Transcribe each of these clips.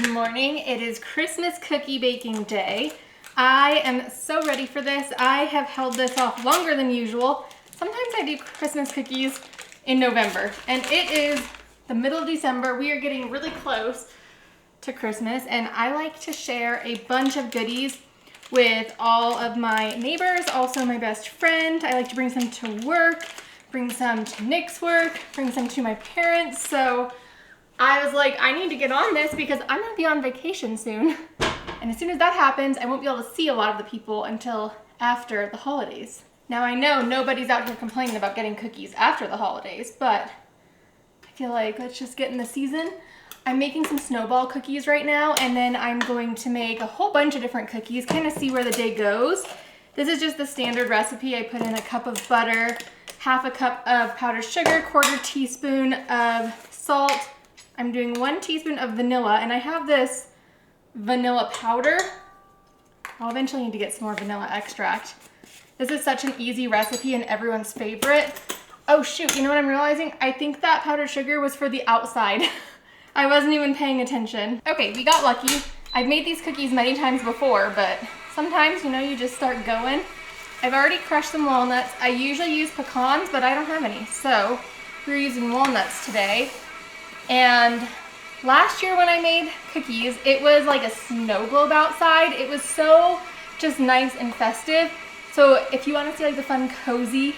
Good morning. It is Christmas cookie baking day. I am so ready for this. I have held this off longer than usual. Sometimes I do Christmas cookies in November, and it is the middle of December. We are getting really close to Christmas, and I like to share a bunch of goodies with all of my neighbors, also my best friend. I like to bring some to work, bring some to Nick's work, bring some to my parents. So I was like, I need to get on this because I'm gonna be on vacation soon. And as soon as that happens, I won't be able to see a lot of the people until after the holidays. Now I know nobody's out here complaining about getting cookies after the holidays, but I feel like let's just get in the season. I'm making some Snowball Cookies right now, and then I'm going to make a whole bunch of different cookies, kind of see where the day goes. This is just the standard recipe. I put in a cup of butter, half a cup of powdered sugar, 1/4 teaspoon of salt. I'm doing 1 teaspoon of vanilla, and I have this vanilla powder. I'll eventually need to get some more vanilla extract. This is such an easy recipe and everyone's favorite. Oh shoot, you know what I'm realizing? I think that powdered sugar was for the outside. I wasn't even paying attention. Okay, we got lucky. I've made these cookies many times before, but sometimes, you know, you just start going. I've already crushed some walnuts. I usually use pecans, but I don't have any, so we're using walnuts today. And last year when I made cookies, it was like a snow globe outside. It was so just nice and festive. So if you want to see like the fun, cozy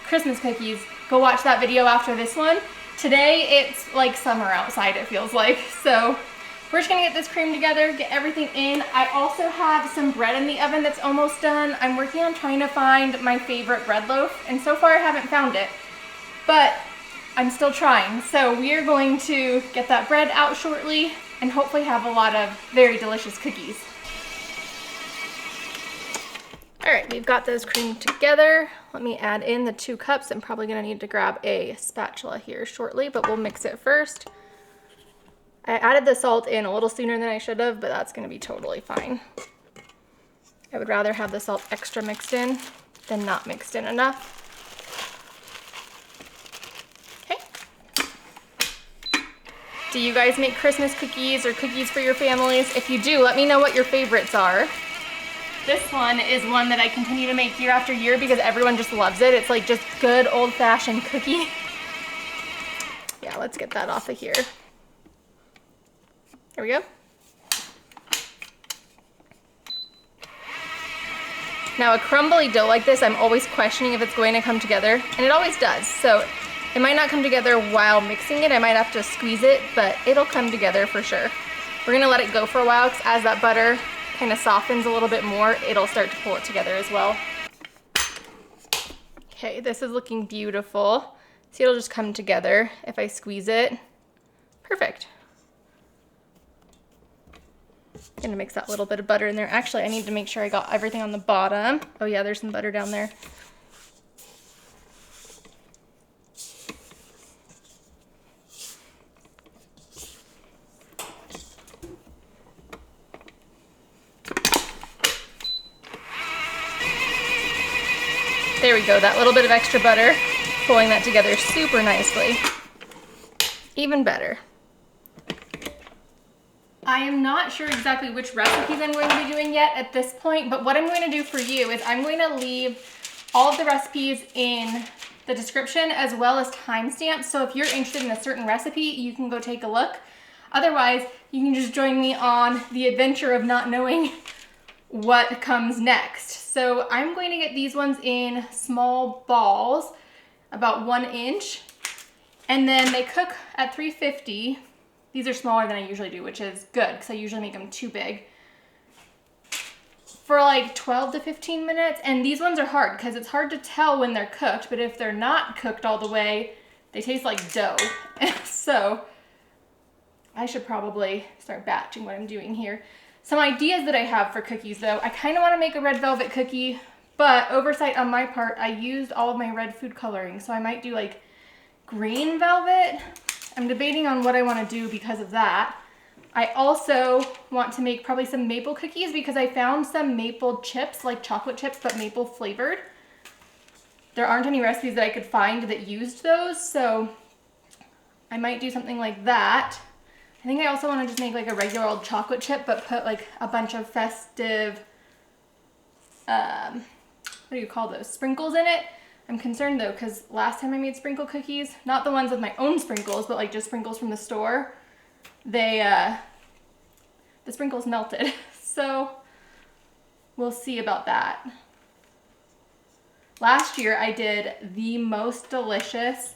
Christmas cookies, go watch that video after this one. Today, it's like summer outside, it feels like. So we're just gonna get this cream together, get everything in. I also have some bread in the oven that's almost done. I'm working on trying to find my favorite bread loaf, and so far I haven't found it, but I'm still trying. So we are going to get that bread out shortly and hopefully have a lot of very delicious cookies. All right, we've got those creamed together. Let me add in the 2 cups. I'm probably gonna need to grab a spatula here shortly, but we'll mix it first. I added the salt in a little sooner than I should have, but that's gonna be totally fine. I would rather have the salt extra mixed in than not mixed in enough. Do you guys make Christmas cookies or cookies for your families? If you do, let me know what your favorites are. This one is one that I continue to make year after year because everyone just loves it. It's like just good old-fashioned cookie. Yeah, let's get that off of here. There we go. Now a crumbly dough like this, I'm always questioning if it's going to come together, and it always does. So it might not come together while mixing it. I might have to squeeze it, but it'll come together for sure. We're gonna let it go for a while because as that butter kind of softens a little bit more, it'll start to pull it together as well. Okay, this is looking beautiful. See, it'll just come together if I squeeze it. Perfect. I'm gonna mix that little bit of butter in there. Actually, I need to make sure I got everything on the bottom. Oh yeah, there's some butter down there. There we go, that little bit of extra butter, pulling that together super nicely. Even better. I am not sure exactly which recipes I'm going to be doing yet at this point, but what I'm going to do for you is I'm going to leave all of the recipes in the description as well as timestamps. So if you're interested in a certain recipe, you can go take a look. Otherwise, you can just join me on the adventure of not knowing what comes next. So I'm going to get these ones in small balls, about 1 inch, and then they cook at 350. These are smaller than I usually do, which is good because I usually make them too big, for like 12 to 15 minutes. And these ones are hard because it's hard to tell when they're cooked, but if they're not cooked all the way, they taste like dough. So I should probably start batching what I'm doing here. Some ideas that I have for cookies though, I kind of want to make a red velvet cookie, but oversight on my part, I used all of my red food coloring, so I might do like green velvet. I'm debating on what I want to do because of that. I also want to make probably some maple cookies because I found some maple chips, like chocolate chips, but maple flavored. There aren't any recipes that I could find that used those, so I might do something like that. I think I also want to just make like a regular old chocolate chip, but put like a bunch of festive, what do you call those, sprinkles in it. I'm concerned though, because last time I made sprinkle cookies, not the ones with my own sprinkles, but like just sprinkles from the store, the sprinkles melted. So we'll see about that. Last year I did the most delicious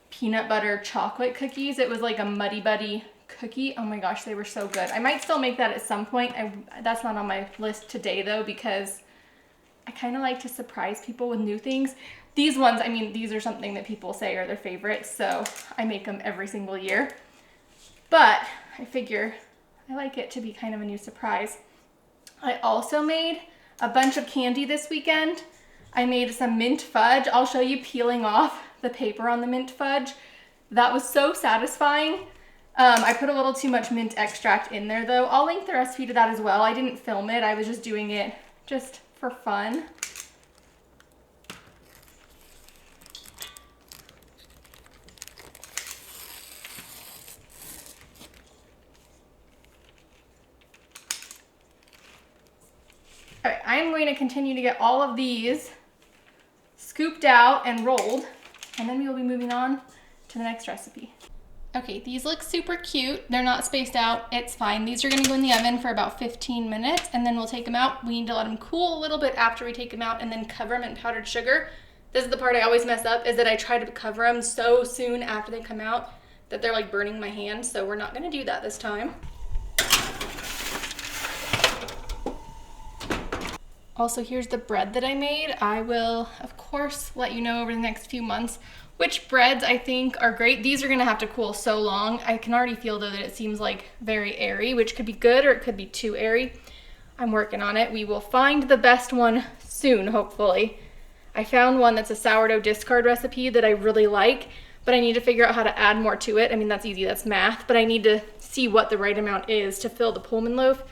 peanut butter chocolate cookies. It was like a Muddy Buddy cookie. Oh my gosh, they were so good. I might still make that at some point. That's not on my list today though, because I kind of like to surprise people with new things. These ones, I mean, these are something that people say are their favorites, so I make them every single year. But I figure I like it to be kind of a new surprise. I also made a bunch of candy this weekend. I made some mint fudge. I'll show you peeling off the paper on the mint fudge. That was so satisfying. I put a little too much mint extract in there though. I'll link the recipe to that as well. I didn't film it. I was just doing it just for fun. All right, I'm going to continue to get all of these scooped out and rolled, and then we will be moving on to the next recipe. Okay, these look super cute. They're not spaced out. It's fine. These are going to go in the oven for about 15 minutes, and then we'll take them out. We need to let them cool a little bit after we take them out, and then cover them in powdered sugar. This is the part I always mess up, is that I try to cover them so soon after they come out that they're like burning my hand, so we're not going to do that this time. Also, here's the bread that I made. I will, of course, let you know over the next few months which breads I think are great. These are gonna have to cool so long. I can already feel though that it seems like very airy, which could be good or it could be too airy. I'm working on it. We will find the best one soon, hopefully. I found one that's a sourdough discard recipe that I really like, but I need to figure out how to add more to it. I mean, that's easy, that's math, but I need to see what the right amount is to fill the Pullman loaf.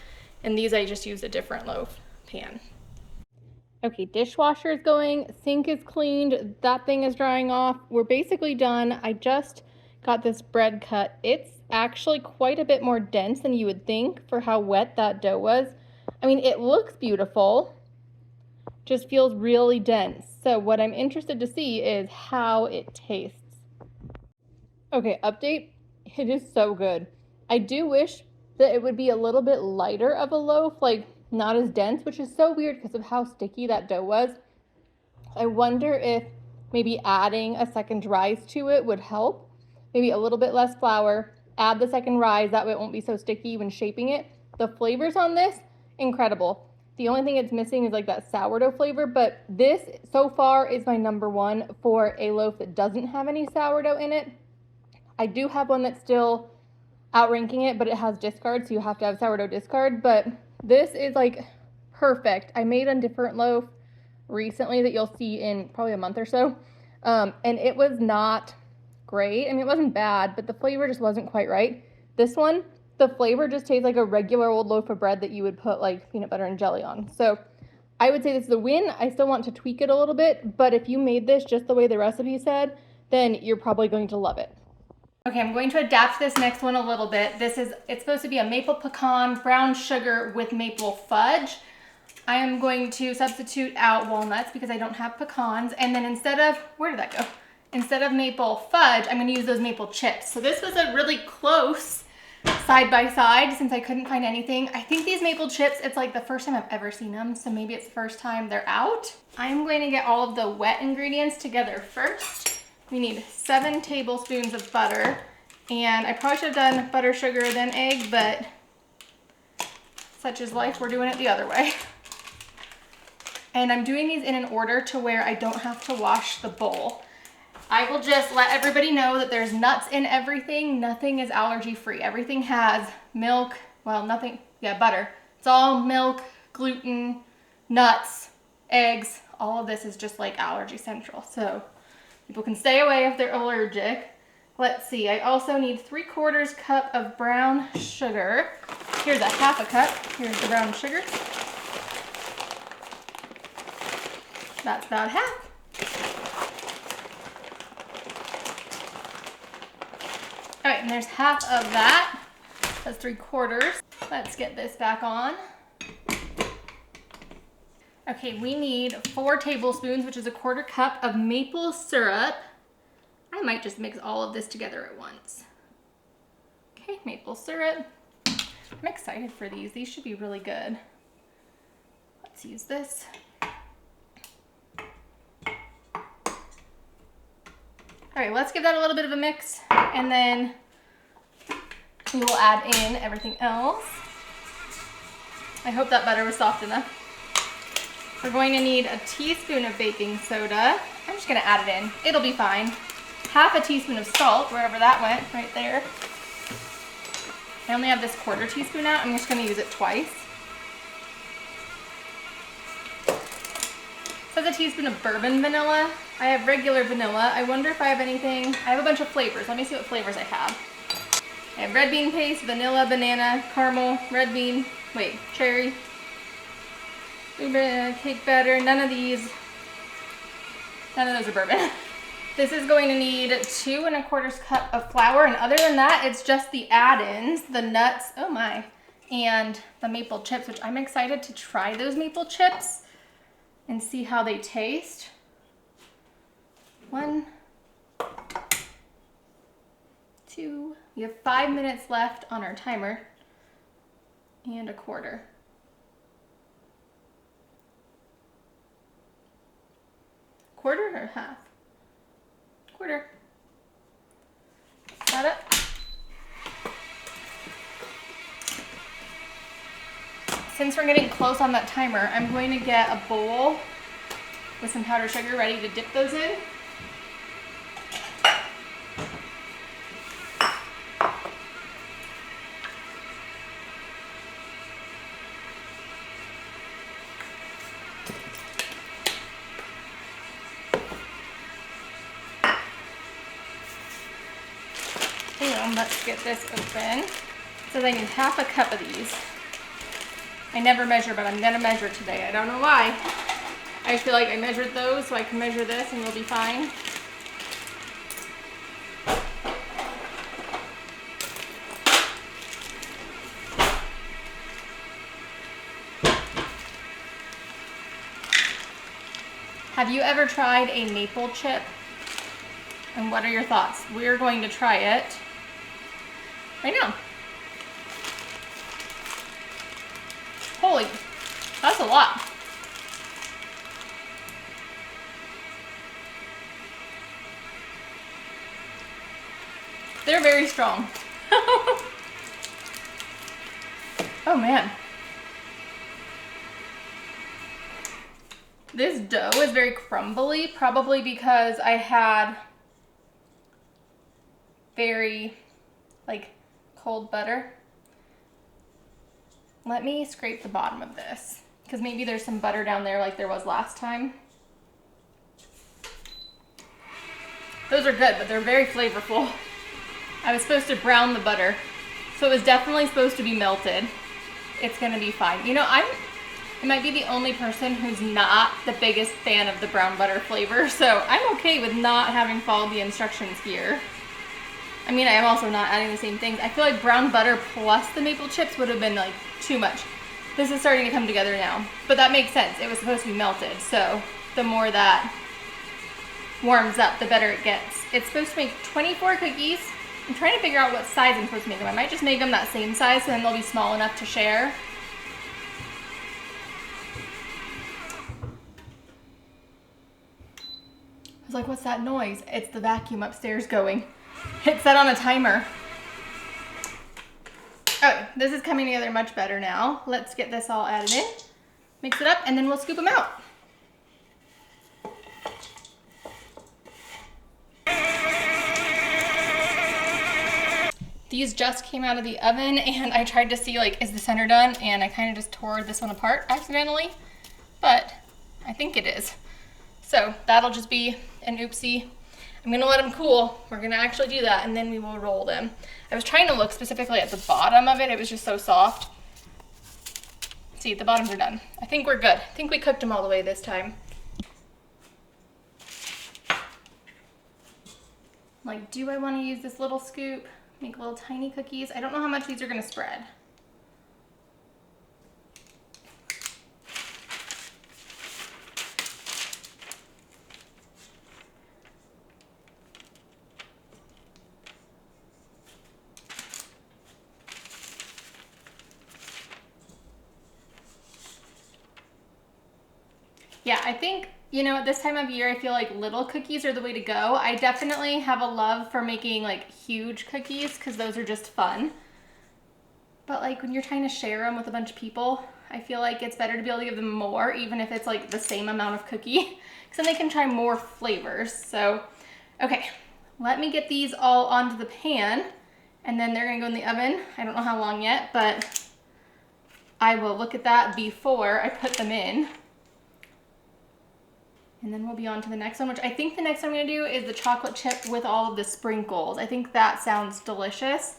And these I just used a different loaf pan. Okay, dishwasher is going, sink is cleaned, that thing is drying off. We're basically done. I just got this bread cut. It's actually quite a bit more dense than you would think for how wet that dough was. I mean, it looks beautiful, just feels really dense. So what I'm interested to see is how it tastes. Okay, update, it is so good. I do wish that it would be a little bit lighter of a loaf, like not as dense, which is so weird because of how sticky that dough was. I wonder if maybe adding a second rise to it would help. Maybe a little bit less flour, add the second rise, that way it won't be so sticky when shaping it. The flavors on this, incredible. The only thing it's missing is like that sourdough flavor, but this so far is my #1 for a loaf that doesn't have any sourdough in it. I do have one that's still outranking it, but it has discard, so you have to have sourdough discard, but this is like perfect. I made a different loaf recently that you'll see in probably a month or so, and it was not great. I mean, it wasn't bad, but the flavor just wasn't quite right. This one, the flavor just tastes like a regular old loaf of bread that you would put like peanut butter and jelly on. So I would say this is a win. I still want to tweak it a little bit, but if you made this just the way the recipe said, then you're probably going to love it. Okay, I'm going to adapt this next one a little bit. It's supposed to be a maple pecan brown sugar with maple fudge. I am going to substitute out walnuts because I don't have pecans. And then instead of, where did that go? Instead of maple fudge, I'm gonna use those maple chips. So this was a really close side by side since I couldn't find anything. I think these maple chips, it's like the first time I've ever seen them. So maybe it's the first time they're out. I'm going to get all of the wet ingredients together first. We need 7 tablespoons of butter, and I probably should have done butter, sugar, then egg, but such is life, we're doing it the other way. And I'm doing these in an order to where I don't have to wash the bowl. I will just let everybody know that there's nuts in everything. Nothing is allergy free. Everything has milk, well, nothing, yeah, butter. It's all milk, gluten, nuts, eggs. All of this is just like allergy central. So people can stay away if they're allergic. Let's see, I also need 3/4 cup of brown sugar. Here's a 1/2 cup. Here's the brown sugar. That's about half. All right, and there's half of that. That's 3/4. Let's get this back on. Okay, we need 4 tablespoons, which is 1/4 cup of maple syrup. I might just mix all of this together at once. Okay, maple syrup. I'm excited for these. These should be really good. Let's use this. All right, let's give that a little bit of a mix, and then we will add in everything else. I hope that butter was soft enough. We're going to need a teaspoon of baking soda. I'm just gonna add it in. It'll be fine. 1/2 teaspoon of salt, wherever that went, right there. I only have this 1/4 teaspoon out. I'm just gonna use it twice. It says a teaspoon of bourbon vanilla. I have regular vanilla. I wonder if I have anything. I have a bunch of flavors. Let me see what flavors I have. I have red bean paste, vanilla, banana, caramel, red bean, cherry, blueberry, cake batter. None of those are bourbon. This is going to need 2 1/4 cup of flour, and other than that, it's just the add-ins, the nuts, oh my, and the maple chips, which I'm excited to try those maple chips and see how they taste. 1, 2, we have 5 minutes left on our timer, and 1/4. Quarter or 1/2? 1/4. Got it? Since we're getting close on that timer, I'm going to get a bowl with some powdered sugar ready to dip those in. And let's get this open. So I need 1/2 cup of these. I never measure, but I'm gonna measure today. I don't know why. I feel like I measured those, so I can measure this and we'll be fine. Have you ever tried a maple chip? And what are your thoughts? We're going to try it right now. Holy, that's a lot. They're very strong. Oh man. This dough is very crumbly, probably because I had very cold butter. Let me scrape the bottom of this because maybe there's some butter down there like there was last time. Those are good, but they're very flavorful. I was supposed to brown the butter, so it was definitely supposed to be melted. It's gonna be fine. You know, I might be the only person who's not the biggest fan of the brown butter flavor, so I'm okay with not having followed the instructions here. I mean, I am also not adding the same things. I feel like brown butter plus the maple chips would have been too much. This is starting to come together now, but that makes sense. It was supposed to be melted, so the more that warms up, the better it gets. It's supposed to make 24 cookies. I'm trying to figure out what size I'm supposed to make them. I might just make them that same size so then they'll be small enough to share. I was like, what's that noise? It's the vacuum upstairs going. It's set on a timer. Okay, this is coming together much better now. Let's get this all added in, mix it up, and then we'll scoop them out. These just came out of the oven and I tried to see is the center done, and I kind of just tore this one apart accidentally, but I think it is. So that'll just be an oopsie. I'm gonna let them cool. We're gonna actually do that and then we will roll them. I was trying to look specifically at the bottom of it. It was just so soft. See, the bottoms are done. I think we're good. I think we cooked them all the way this time. Do I want to use this little scoop? Make little tiny cookies. I don't know how much these are gonna spread. Yeah, I think, you know, at this time of year, I feel like little cookies are the way to go. I definitely have a love for making like huge cookies because those are just fun. But like when you're trying to share them with a bunch of people, I feel like it's better to be able to give them more, even if it's like the same amount of cookie, because then they can try more flavors. So, okay, let me get these all onto the pan and then they're gonna go in the oven. I don't know how long yet, but I will look at that before I put them in. And then we'll be on to the next one, which I think the next one I'm gonna do is the chocolate chip with all of the sprinkles. I think that sounds delicious.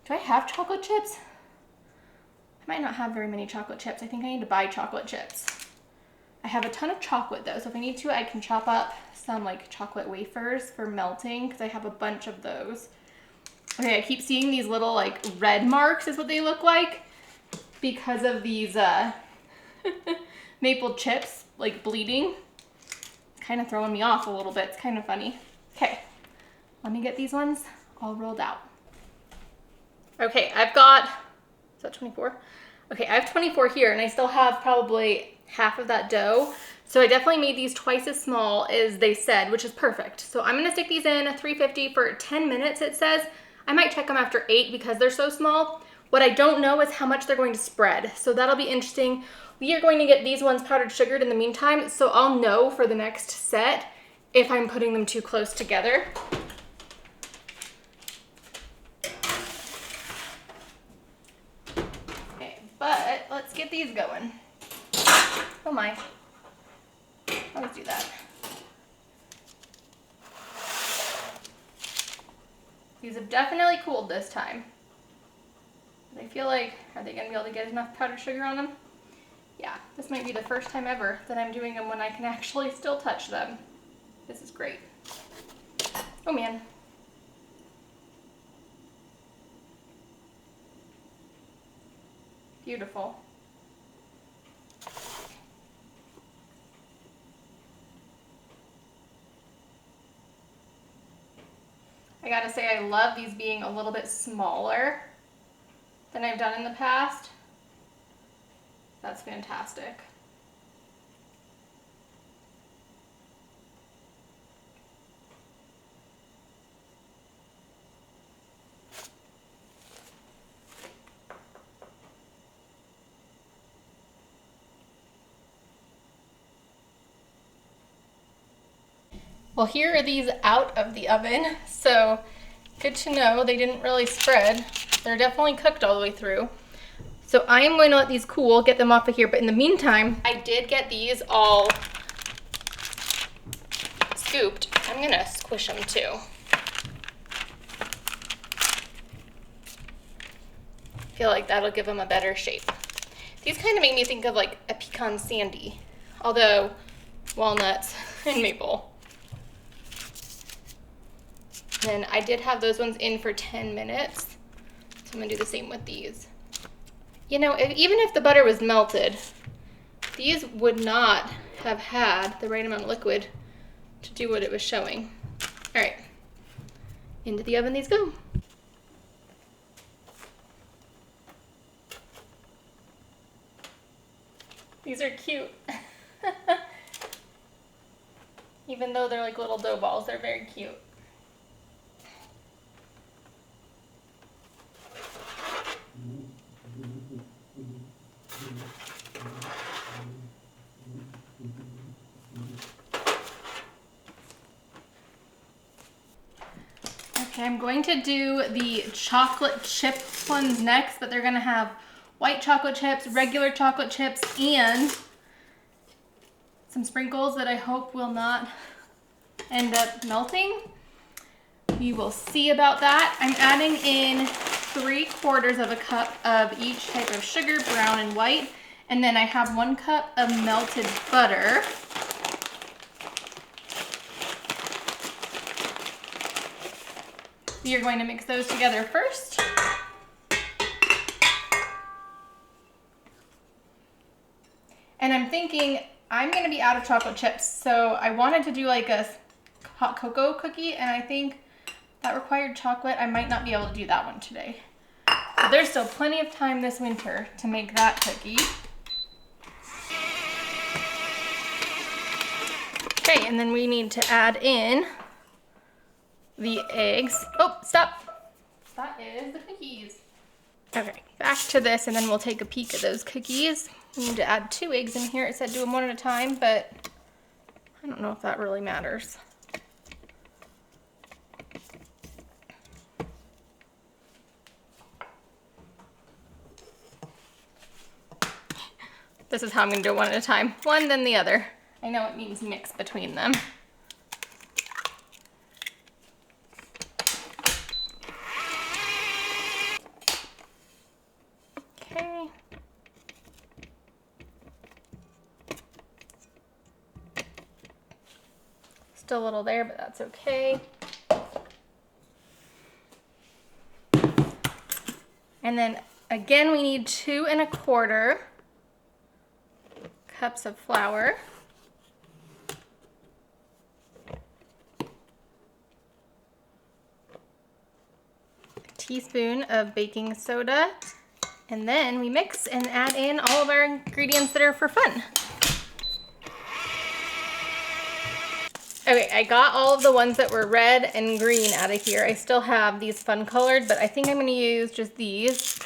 Do I have chocolate chips? I might not have very many chocolate chips. I think I need to buy chocolate chips. I have a ton of chocolate though, so if I need to, I can chop up some like chocolate wafers for melting because I have a bunch of those. Okay, I keep seeing these little like red marks is what they look like because of these maple chips like bleeding. Kind of throwing me off a little bit. It's kind of funny. Okay, let me get these ones all rolled out. Okay, I've got, is that 24? Okay, I have 24 here and I still have probably half of that dough. So I definitely made these twice as small as they said, which is perfect. So I'm gonna stick these in 350 for 10 minutes, it says. I might check them after 8 because they're so small. What I don't know is how much they're going to spread. So that'll be interesting. We are going to get these ones powdered sugared in the meantime, so I'll know for the next set if I'm putting them too close together. Okay, but let's get these going. Oh my, I always do that. These have definitely cooled this time. But I feel like, are they gonna be able to get enough powdered sugar on them? Yeah, this might be the first time ever that I'm doing them when I can actually still touch them. This is great. Oh man. Beautiful. I gotta say I love these being a little bit smaller than I've done in the past. That's fantastic. Well, here are these out of the oven, so good to know they didn't really spread. They're definitely cooked all the way through. So I am going to let these cool, get them off of here, but in the meantime, I did get these all scooped. I'm gonna squish them too. I feel like that'll give them a better shape. These kind of make me think of like a pecan sandy, although walnuts and maple. And I did have those ones in for 10 minutes, so I'm gonna do the same with these. You know, even if the butter was melted, these would not have had the right amount of liquid to do what it was showing. All right, into the oven these go. These are cute. Even though they're like little dough balls, they're very cute. Okay, I'm going to do the chocolate chip ones next, but they're gonna have white chocolate chips, regular chocolate chips, and some sprinkles that I hope will not end up melting. We will see about that. I'm adding in 3/4 of a cup of each type of sugar, brown and white, and then I have 1 cup of melted butter. We are going to mix those together first. And I'm thinking I'm going to be out of chocolate chips, so I wanted to do like a hot cocoa cookie, and I think that required chocolate. I might not be able to do that one today. But there's still plenty of time this winter to make that cookie. Okay, and then we need to add in the eggs. Oh, stop. That is the cookies. Okay, back to this, and then we'll take a peek at those cookies. We need to add 2 eggs in here. It said do them one at a time, but I don't know if that really matters. This is how I'm gonna do it one at a time. One, then the other. I know it means mix between them. Okay. Still a little there, but that's okay. And then again, we need 2 1/4 cups of flour. A teaspoon of baking soda. And then we mix and add in all of our ingredients that are for fun. Okay, I got all of the ones that were red and green out of here. I still have these fun colored, but I think I'm gonna use just these.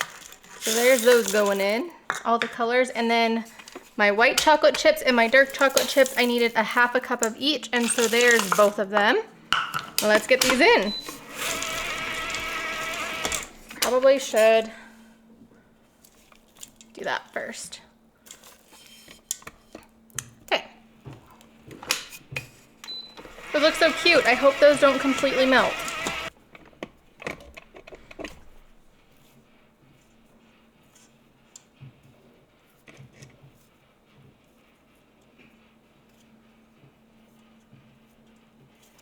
So there's those going in, all the colors. And then my white chocolate chips and my dark chocolate chips, I needed a 1/2 cup of each, and so there's both of them. Let's get these in. Probably should do that first. Okay. Those look so cute. I hope those don't completely melt.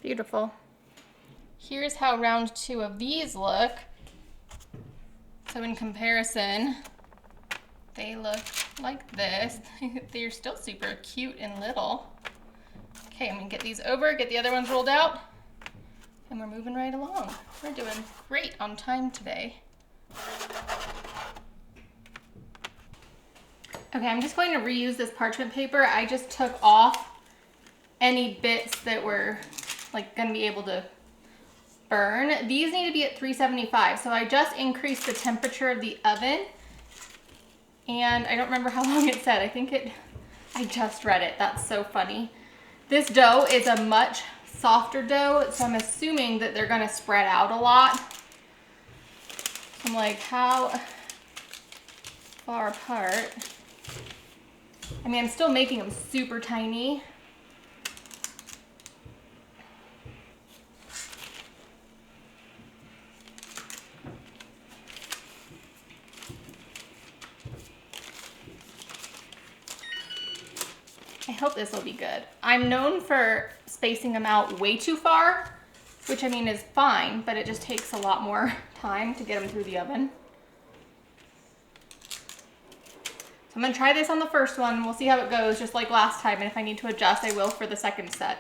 Beautiful. Here's how round 2 of these look. So in comparison, they look like this. They're still super cute and little. Okay, I'm gonna get these over, get the other ones rolled out, and we're moving right along. We're doing great on time today. Okay, I'm just going to reuse this parchment paper. I just took off any bits that were like gonna be able to burn. These need to be at 375, so I just increased the temperature of the oven, and I don't remember how long it said. I just read it. That's so funny. This dough is a much softer dough, so I'm assuming that they're gonna spread out a lot. I'm like, how far apart? I mean, I'm still making them super tiny. I hope this will be good. I'm known for spacing them out way too far, which I mean is fine, but it just takes a lot more time to get them through the oven. So I'm gonna try this on the first one. We'll see how it goes, just like last time, and if I need to adjust, I will for the second set.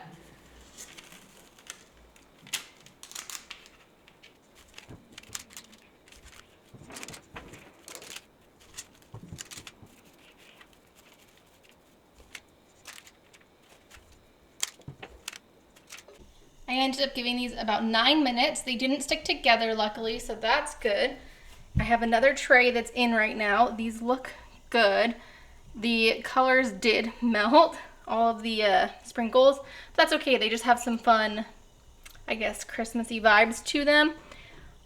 I ended up giving these about 9 minutes. They didn't stick together, luckily, so that's good. I have another tray that's in right now. These look good. The colors did melt, all of the sprinkles. That's okay, they just have some fun, I guess, Christmassy vibes to them.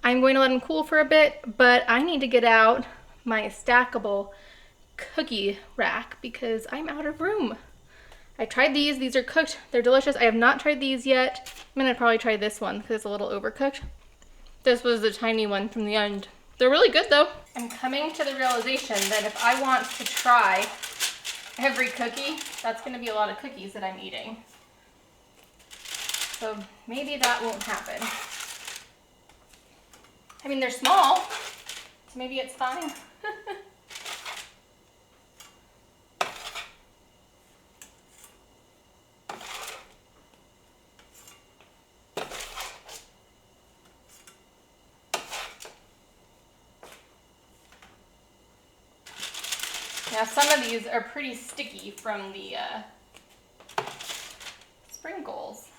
I'm going to let them cool for a bit, but I need to get out my stackable cookie rack because I'm out of room. I tried these are cooked, they're delicious. I have not tried these yet. I'm gonna probably try this one because it's a little overcooked. This was the tiny one from the end. They're really good though. I'm coming to the realization that if I want to try every cookie, that's gonna be a lot of cookies that I'm eating. So maybe that won't happen. I mean, they're small, so maybe it's fine. Now some of these are pretty sticky from the sprinkles.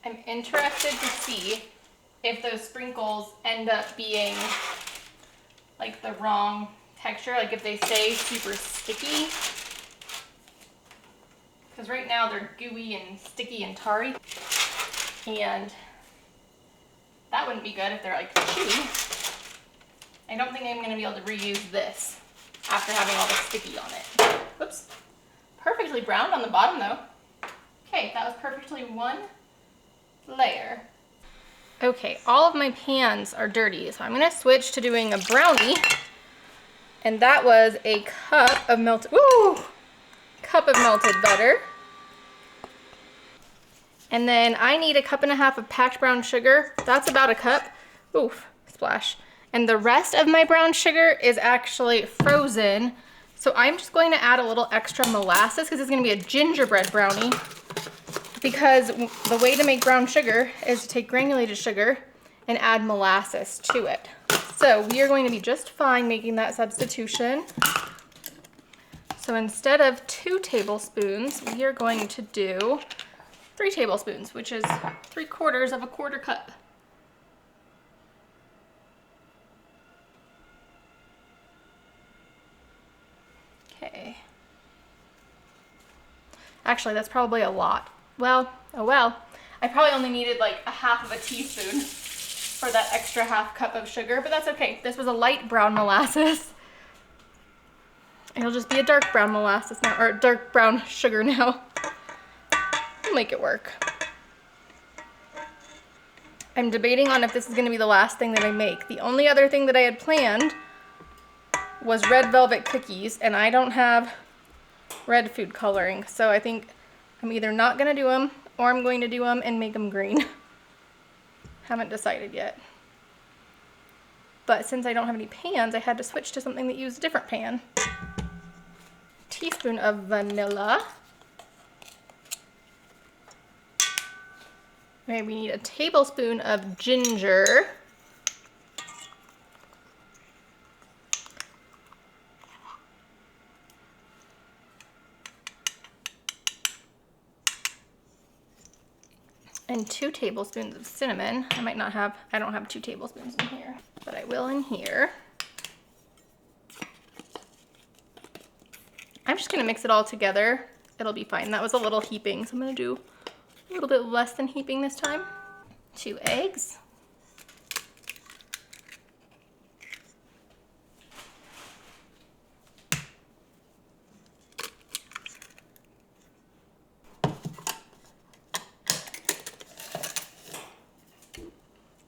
I'm interested to see if those sprinkles end up being like the wrong texture, like if they stay super sticky. Because right now they're gooey and sticky and tarry. And that wouldn't be good if they're like chewy. I don't think I'm going to be able to reuse this after having all the sticky on it. Whoops. Perfectly browned on the bottom though. Okay, that was perfectly one layer. Okay, all of my pans are dirty, so I'm going to switch to doing a brownie. And that was a cup of melted butter. And then I need a cup and a half of packed brown sugar. That's about a cup. Oof, splash. And the rest of my brown sugar is actually frozen. So I'm just going to add a little extra molasses because it's going to be a gingerbread brownie. Because the way to make brown sugar is to take granulated sugar and add molasses to it. So we are going to be just fine making that substitution. So instead of 2 tablespoons, we are going to do 3 tablespoons, which is 3/4 of a quarter cup. Okay. Actually, that's probably a lot. Well, oh well. I probably only needed like a half of a teaspoon for that extra half cup of sugar, but that's okay. This was a light brown molasses. It'll just be a dark brown molasses now, or dark brown sugar now. We'll make it work. I'm debating on if this is going to be the last thing that I make. The only other thing that I had planned was red velvet cookies, and I don't have red food coloring, so I think I'm either not going to do them or I'm going to do them and make them green. Haven't decided yet. But since I don't have any pans, I had to switch to something that used a different pan. Teaspoon of vanilla. Okay, we need a tablespoon of ginger. And 2 tablespoons of cinnamon. I don't have 2 tablespoons in here, but I will in here. I'm just gonna mix it all together. It'll be fine. That was a little heaping, so I'm gonna do a little bit less than heaping this time. 2 eggs.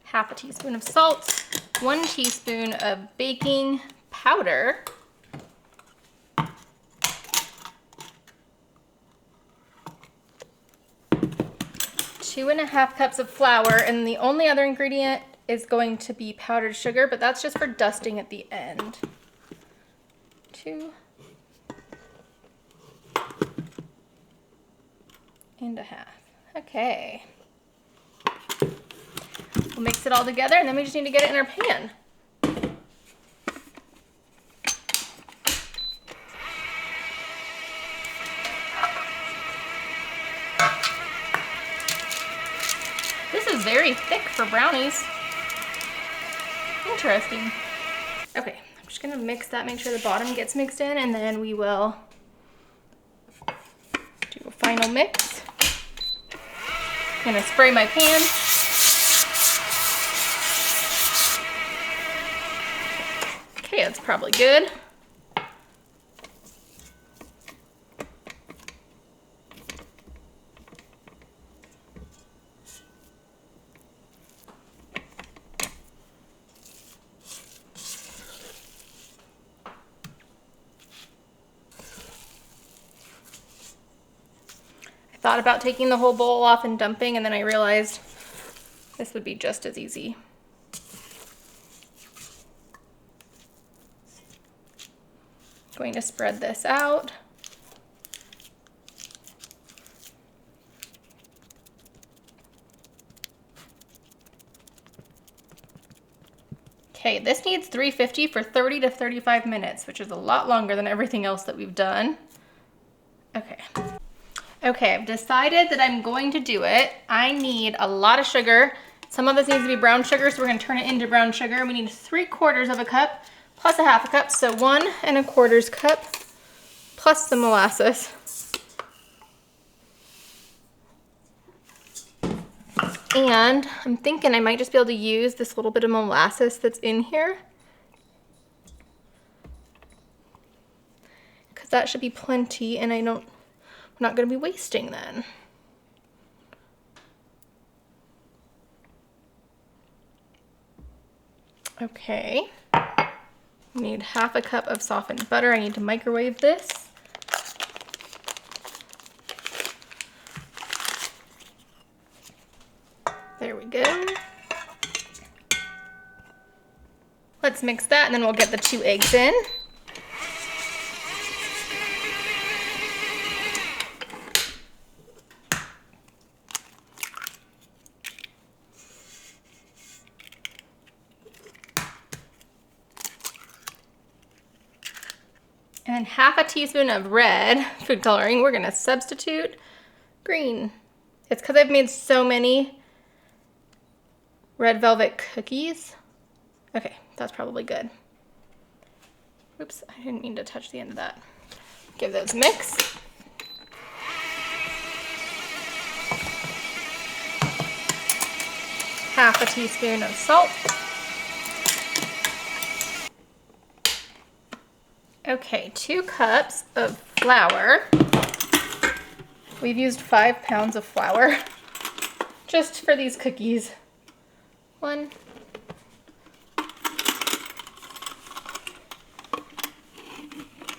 Half a teaspoon of salt, 1 teaspoon of baking powder, 2.5 cups of flour, and the only other ingredient is going to be powdered sugar, but that's just for dusting at the end. 2.5. Okay. We'll mix it all together and then we just need to get it in our pan. This is very thick for brownies. Interesting. Okay, I'm just gonna mix that, make sure the bottom gets mixed in, and then we will do a final mix. I'm gonna spray my pan. Okay, that's probably good. thought about taking the whole bowl off and dumping, and then I realized this would be just as easy. Going to spread this out. Okay, this needs 350 for 30 to 35 minutes, which is a lot longer than everything else that we've done. Okay. Okay, I've decided that I'm going to do it. I need a lot of sugar. Some of this needs to be brown sugar, so we're gonna turn it into brown sugar. We need 3/4 of a cup plus a half a cup, so 1 1/4 cup plus some molasses. And I'm thinking I might just be able to use this little bit of molasses that's in here, because that should be plenty, and I'm not going to be wasting then. Okay, we need half a cup of softened butter. I need to microwave this. There we go. Let's mix that, and then we'll get the 2 eggs in. And then half a teaspoon of red food coloring. We're gonna substitute green. It's because I've made so many red velvet cookies. Okay, that's probably good. Oops, I didn't mean to touch the end of that. Give those a mix. Half a teaspoon of salt. Okay, 2 cups of flour. We've used 5 pounds of flour just for these cookies. 1.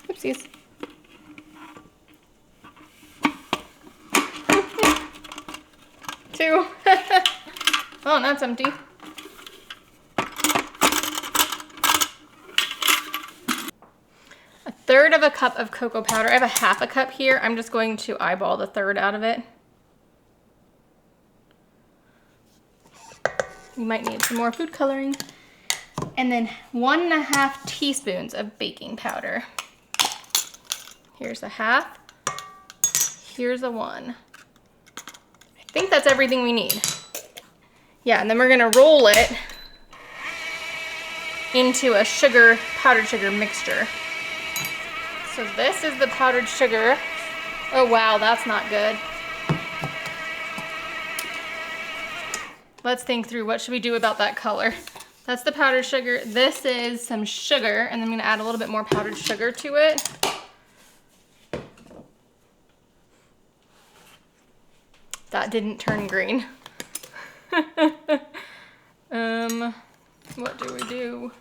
Oopsies. 2. Oh, that's empty. A 1/3 of a cup of cocoa powder. I have a half a cup here. I'm just going to eyeball the 1/3 out of it. You might need some more food coloring. And then 1 1/2 teaspoons of baking powder. Here's a half. Here's a 1. I think that's everything we need. Yeah, and then we're gonna roll it into a powdered sugar mixture. So this is the powdered sugar. Oh wow, that's not good. Let's think through, what should we do about that color? That's the powdered sugar. This is some sugar, and then I'm gonna add a little bit more powdered sugar to it. That didn't turn green. What do we do?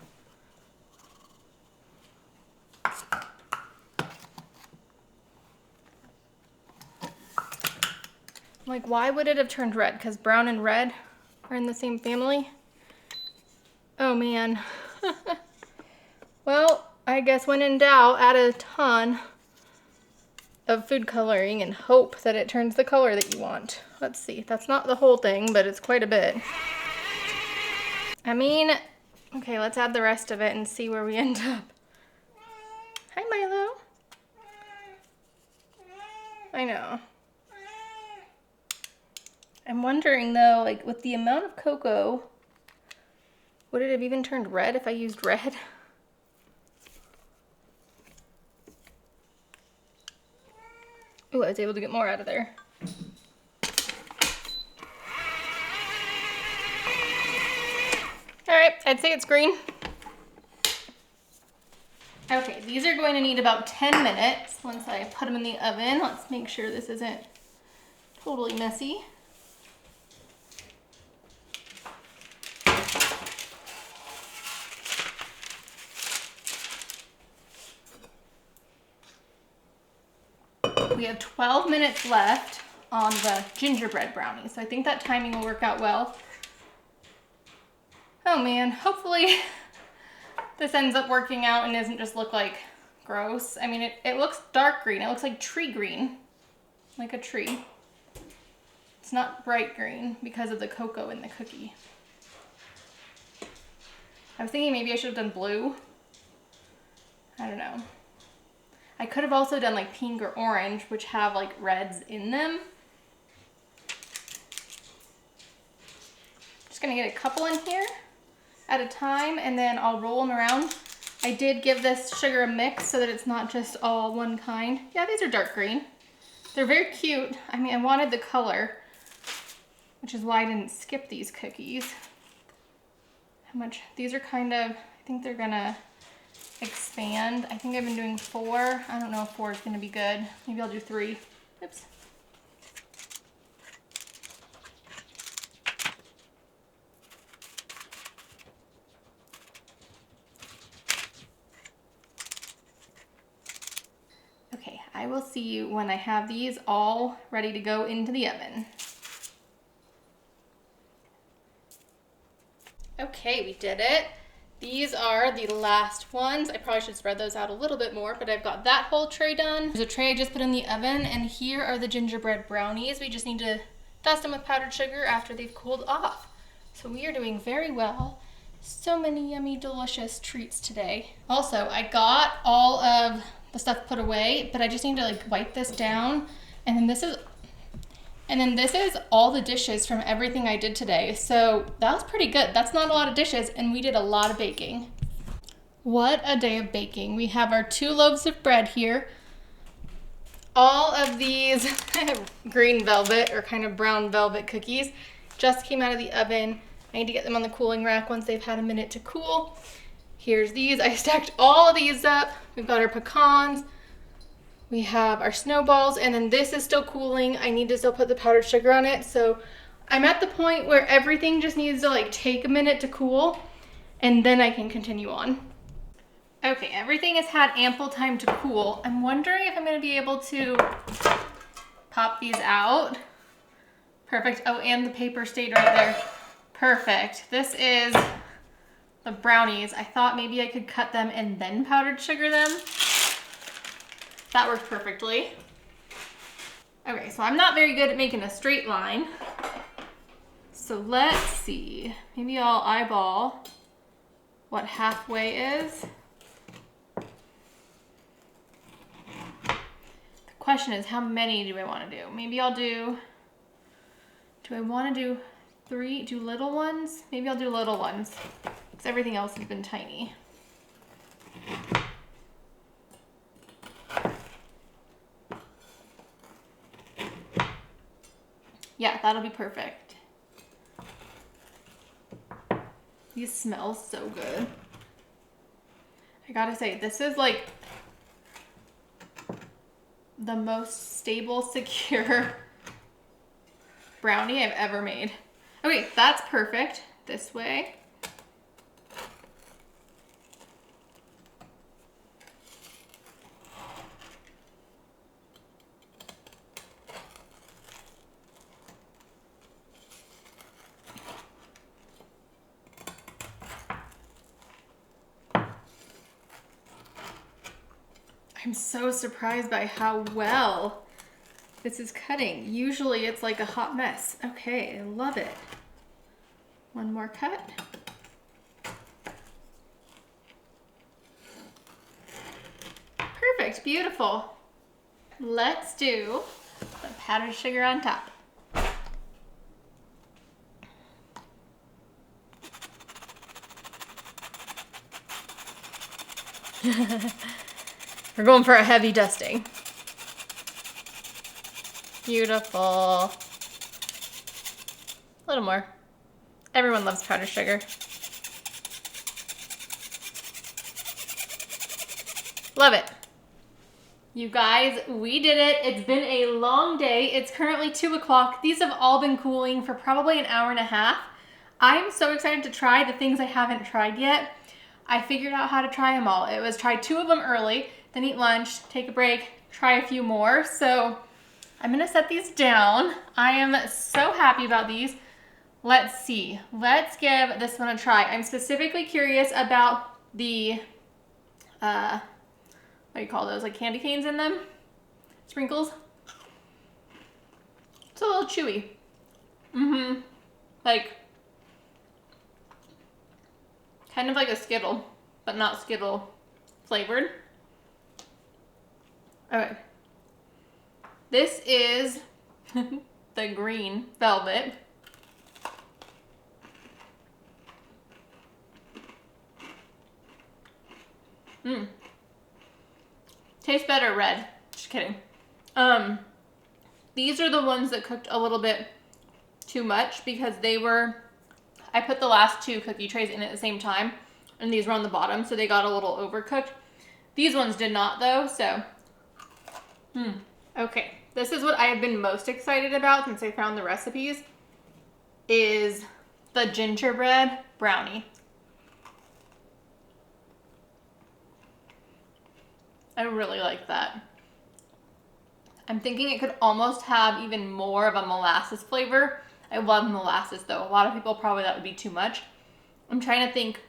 Like, why would it have turned red? Because brown and red are in the same family? Oh man. Well, I guess when in doubt, add a ton of food coloring and hope that it turns the color that you want. Let's see, that's not the whole thing, but it's quite a bit. I mean, okay, let's add the rest of it and see where we end up. Hi, Milo. I know. I'm wondering though, like with the amount of cocoa, would it have even turned red if I used red? Ooh, I was able to get more out of there. All right, I'd say it's green. Okay, these are going to need about 10 minutes once I put them in the oven. Let's make sure this isn't totally messy. We have 12 minutes left. on the gingerbread brownies. So I think that timing will work out well. Oh man, hopefully this ends up working out and doesn't just look like gross. I mean, it looks dark green. It looks like tree green, like a tree. It's not bright green because of the cocoa in the cookie. I was thinking maybe I should have done blue. I don't know. I could have also done like pink or orange, which have like reds in them. Just gonna get a couple in here at a time and then I'll roll them around. I did give this sugar a mix so that it's not just all one kind. Yeah, these are dark green. They're very cute. I mean, I wanted the color, which is why I didn't skip these cookies. How much? These are kind of, I think they're gonna expand. I think I've been doing 4. I don't know if 4 is gonna be good. Maybe I'll do 3. Oops. Okay, I will see you when I have these all ready to go into the oven. Okay, we did it. These are the last ones. I probably should spread those out a little bit more, but I've got that whole tray done. There's a tray I just put in the oven, and here are the gingerbread brownies. We just need to dust them with powdered sugar after they've cooled off. So we are doing very well. So many yummy, delicious treats today. Also, I got all of the stuff put away, but I just need to like wipe this down. And then this is all the dishes from everything I did today. So that was pretty good. That's not a lot of dishes, and we did a lot of baking. What a day of baking. We have our 2 loaves of bread here. All of these green velvet or kind of brown velvet cookies just came out of the oven. I need to get them on the cooling rack once they've had a minute to cool. Here's these. I stacked all of these up. We've got our pecans. We have our snowballs, and then this is still cooling. I need to still put the powdered sugar on it. So I'm at the point where everything just needs to like take a minute to cool, and then I can continue on. Okay, everything has had ample time to cool. I'm wondering if I'm gonna be able to pop these out. Perfect. Oh, and the paper stayed right there. Perfect. This is the brownies. I thought maybe I could cut them and then powdered sugar them. That worked perfectly. Okay, so I'm not very good at making a straight line. So let's see. Maybe I'll eyeball what halfway is. The question is, how many do I want to do? Maybe I'll do I want to do 3, do little ones? Maybe I'll do little ones, because everything else has been tiny. Yeah, that'll be perfect. These smell so good. I gotta say, this is like the most stable, secure brownie I've ever made. Okay, that's perfect. This way. I'm so surprised by how well this is cutting. Usually it's like a hot mess. Okay, I love it. One more cut. Perfect, beautiful. Let's do the powdered sugar on top. We're going for a heavy dusting. Beautiful. A little more. Everyone loves powdered sugar. Love it. You guys, we did it. It's been a long day. It's currently 2 o'clock. These have all been cooling for probably an hour and a half. I'm so excited to try the things I haven't tried yet. I figured out how to try them all. It was try 2 of them early, then eat lunch, take a break, try a few more. So I'm gonna set these down. I am so happy about these. Let's see. Let's give this one a try. I'm specifically curious about the, what do you call those? Like candy canes in them? Sprinkles. It's a little chewy. Like, kind of like a Skittle, but not Skittle flavored. Okay. This is the green velvet. Tastes better red. Just kidding. These are the ones that cooked a little bit too much because I put the last two cookie trays in at the same time and these were on the bottom, so they got a little overcooked. These ones did not though, so. Okay, this is what I have been most excited about since I found the recipes, is the gingerbread brownie. I really like that. I'm thinking it could almost have even more of a molasses flavor. I love molasses though. A lot of people probably that would be too much. I'm trying to think.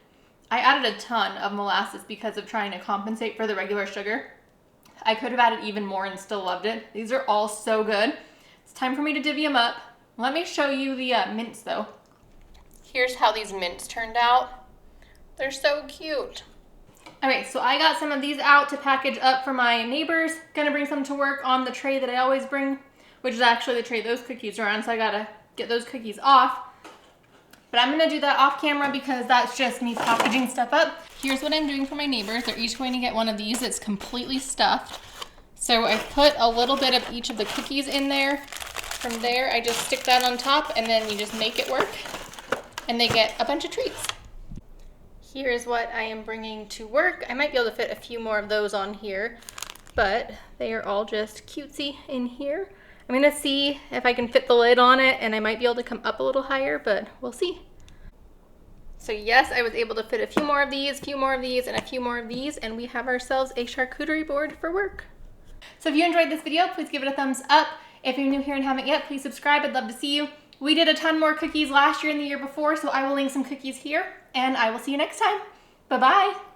I added a ton of molasses because of trying to compensate for the regular sugar. I could have added even more and still loved it. These are all so good. It's time for me to divvy them up. Let me show you the mints though. Here's how these mints turned out. They're so cute. Okay, so I got some of these out to package up for my neighbors. Gonna bring some to work on the tray that I always bring, which is actually the tray those cookies are on, so I gotta get those cookies off. But I'm gonna do that off camera because that's just me packaging stuff up. Here's what I'm doing for my neighbors. They're each going to get one of these that's completely stuffed. So I put a little bit of each of the cookies in there. From there, I just stick that on top and then you just make it work. And they get a bunch of treats. Here's what I am bringing to work. I might be able to fit a few more of those on here, but they are all just cutesy in here. I'm gonna see if I can fit the lid on it and I might be able to come up a little higher, but we'll see. So yes, I was able to fit a few more of these, and a few more of these, and we have ourselves a charcuterie board for work. So if you enjoyed this video, please give it a thumbs up. If you're new here and haven't yet, please subscribe. I'd love to see you. We did a ton more cookies last year and the year before, so I will link some cookies here, and I will see you next time. Bye-bye.